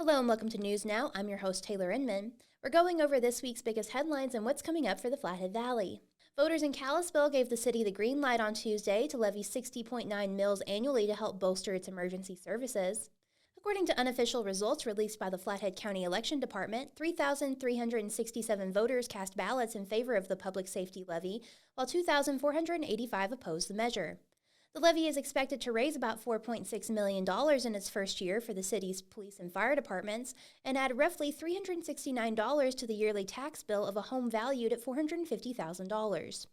Hello and welcome to News Now. I'm your host, Taylor Inman. We're going over this week's biggest headlines and what's coming up for the Flathead Valley. Voters in Kalispell gave the city the green light on Tuesday to levy 60.9 mills annually to help bolster its emergency services. According to unofficial results released by the Flathead County Election Department, 3,367 voters cast ballots in favor of the public safety levy, while 2,485 opposed the measure. The levy is expected to raise about $4.6 million in its first year for the city's police and fire departments and add roughly $369 to the yearly tax bill of a home valued at $450,000.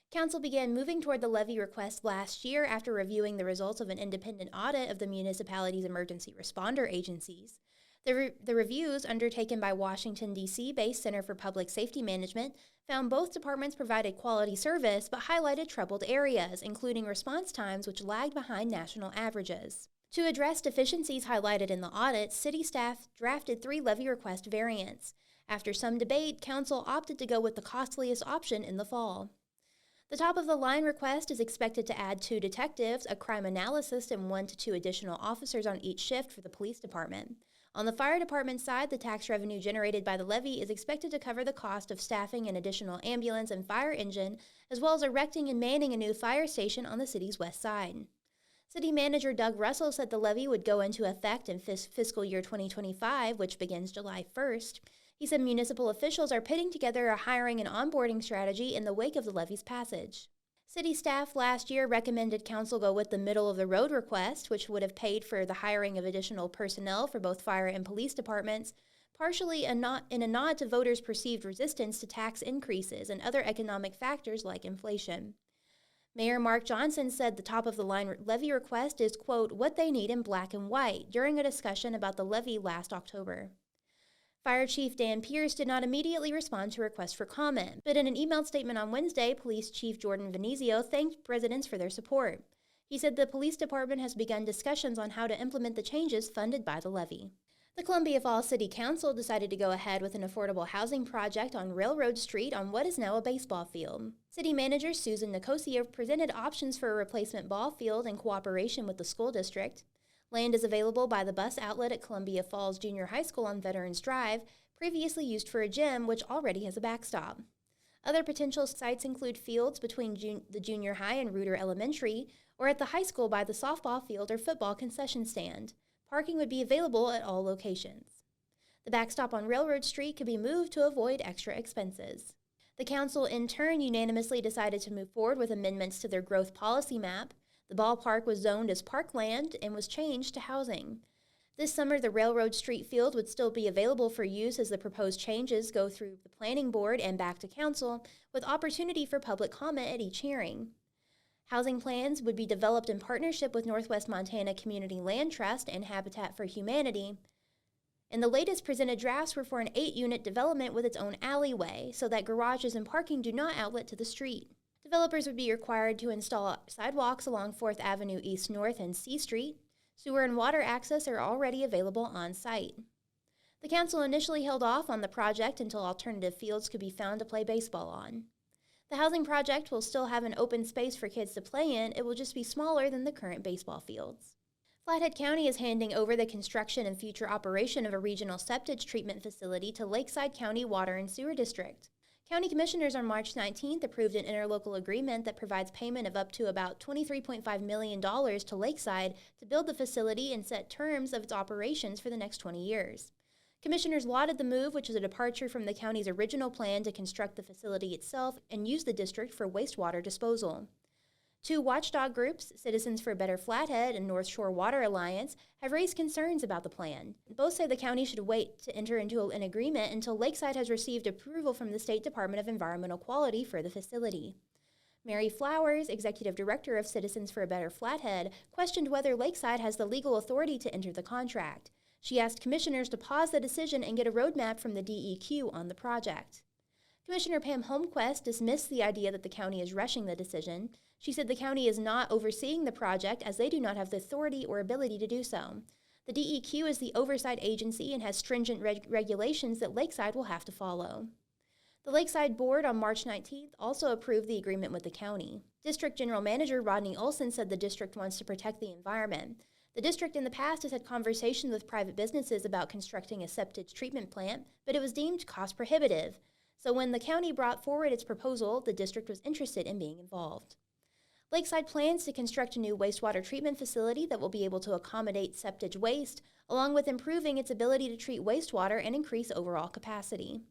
Council began moving toward the levy request last year after reviewing the results of an independent audit of the municipality's emergency responder agencies. The reviews, undertaken by Washington, D.C.-based Center for Public Safety Management, found both departments provided quality service but highlighted troubled areas, including response times which lagged behind national averages. To address deficiencies highlighted in the audit, city staff drafted 3 levy request variants. After some debate, Council opted to go with the costliest option in the fall. The top-of-the-line request is expected to add 2 detectives, a crime analyst, and 1 to 2 additional officers on each shift for the police department. On the fire department side, the tax revenue generated by the levy is expected to cover the cost of staffing an additional ambulance and fire engine, as well as erecting and manning a new fire station on the city's west side. City Manager Doug Russell said the levy would go into effect in fiscal year 2025, which begins July 1st. He said municipal officials are putting together a hiring and onboarding strategy in the wake of the levy's passage. City staff last year recommended Council go with the middle-of-the-road request, which would have paid for the hiring of additional personnel for both fire and police departments, partially in a nod to voters' perceived resistance to tax increases and other economic factors like inflation. Mayor Mark Johnson said the top-of-the-line levy request is, quote, what they need in black and white, during a discussion about the levy last October. Fire Chief Dan Pierce did not immediately respond to requests for comment, but in an emailed statement on Wednesday, Police Chief Jordan Venizio thanked residents for their support. He said the police department has begun discussions on how to implement the changes funded by the levy. The Columbia Falls City Council decided to go ahead with an affordable housing project on Railroad Street on what is now a baseball field. City Manager Susan Nicosia presented options for a replacement ball field in cooperation with the school district. Land is available by the bus outlet at Columbia Falls Junior High School on Veterans Drive, previously used for a gym which already has a backstop. Other potential sites include fields between the junior high and Reuter Elementary, or at the high school by the softball field or football concession stand. Parking would be available at all locations. The backstop on Railroad Street could be moved to avoid extra expenses. The council in turn unanimously decided to move forward with amendments to their growth policy map. The ballpark was zoned as parkland and was changed to housing. This summer, the Railroad Street field would still be available for use as the proposed changes go through the planning board and back to council, with opportunity for public comment at each hearing. Housing plans would be developed in partnership with Northwest Montana Community Land Trust and Habitat for Humanity. And the latest presented drafts were for an 8-unit development with its own alleyway, so that garages and parking do not outlet to the street. Developers would be required to install sidewalks along 4th Avenue East North and C Street. Sewer and water access are already available on site. The council initially held off on the project until alternative fields could be found to play baseball on. The housing project will still have an open space for kids to play in. It will just be smaller than the current baseball fields. Flathead County is handing over the construction and future operation of a regional septage treatment facility to Lakeside County Water and Sewer District. County Commissioners on March 19th approved an interlocal agreement that provides payment of up to about $23.5 million to Lakeside to build the facility and set terms of its operations for the next 20 years. Commissioners lauded the move, which is a departure from the county's original plan to construct the facility itself and use the district for wastewater disposal. 2 watchdog groups, Citizens for a Better Flathead and North Shore Water Alliance, have raised concerns about the plan. Both say the county should wait to enter into an agreement until Lakeside has received approval from the State Department of Environmental Quality for the facility. Mary Flowers, Executive Director of Citizens for a Better Flathead, questioned whether Lakeside has the legal authority to enter the contract. She asked commissioners to pause the decision and get a roadmap from the DEQ on the project. Commissioner Pam Holmquist dismissed the idea that the county is rushing the decision. She said the county is not overseeing the project as they do not have the authority or ability to do so. The DEQ is the oversight agency and has stringent regulations that Lakeside will have to follow. The Lakeside Board on March 19th also approved the agreement with the county. District General Manager Rodney Olson said the district wants to protect the environment. The district in the past has had conversations with private businesses about constructing a septage treatment plant, but it was deemed cost prohibitive. So when the county brought forward its proposal, the district was interested in being involved. Lakeside plans to construct a new wastewater treatment facility that will be able to accommodate septage waste, along with improving its ability to treat wastewater and increase overall capacity.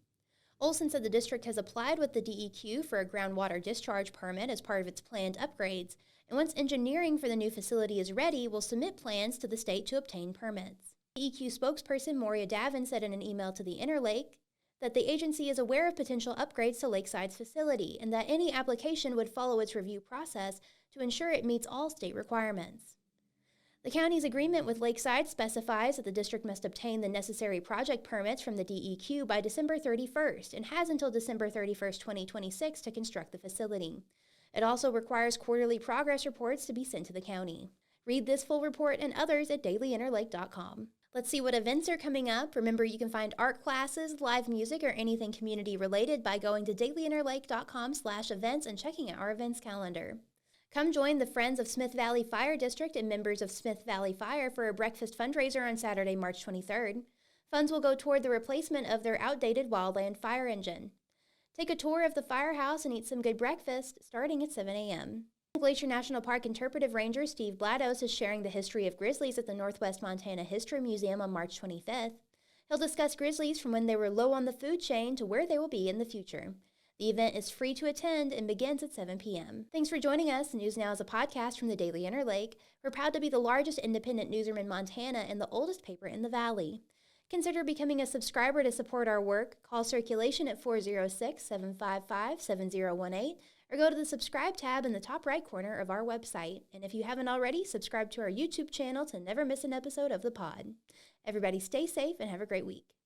Olson said the district has applied with the DEQ for a groundwater discharge permit as part of its planned upgrades, and once engineering for the new facility is ready, will submit plans to the state to obtain permits. DEQ spokesperson Moria Davin said in an email to the Interlake that the agency is aware of potential upgrades to Lakeside's facility and that any application would follow its review process to ensure it meets all state requirements. The county's agreement with Lakeside specifies that the district must obtain the necessary project permits from the DEQ by December 31st and has until December 31st, 2026 to construct the facility. It also requires quarterly progress reports to be sent to the county. Read this full report and others at dailyinterlake.com. Let's see what events are coming up. Remember, you can find art classes, live music, or anything community related by going to dailyinterlake.com/events and checking out our events calendar. Come join the Friends of Smith Valley Fire District and members of Smith Valley Fire for a breakfast fundraiser on Saturday, March 23rd. Funds will go toward the replacement of their outdated wildland fire engine. Take a tour of the firehouse and eat some good breakfast starting at 7 a.m. Glacier National Park Interpretive Ranger Steve Blados is sharing the history of grizzlies at the Northwest Montana History Museum on March 25th. He'll discuss grizzlies from when they were low on the food chain to where they will be in the future. The event is free to attend and begins at 7 p.m. Thanks for joining us. News Now is a podcast from the Daily Interlake. We're proud to be the largest independent newsroom in Montana and the oldest paper in the Valley. Consider becoming a subscriber to support our work. Call Circulation at 406-755-7018 or go to the subscribe tab in the top right corner of our website. And if you haven't already, subscribe to our YouTube channel to never miss an episode of the pod. Everybody stay safe and have a great week.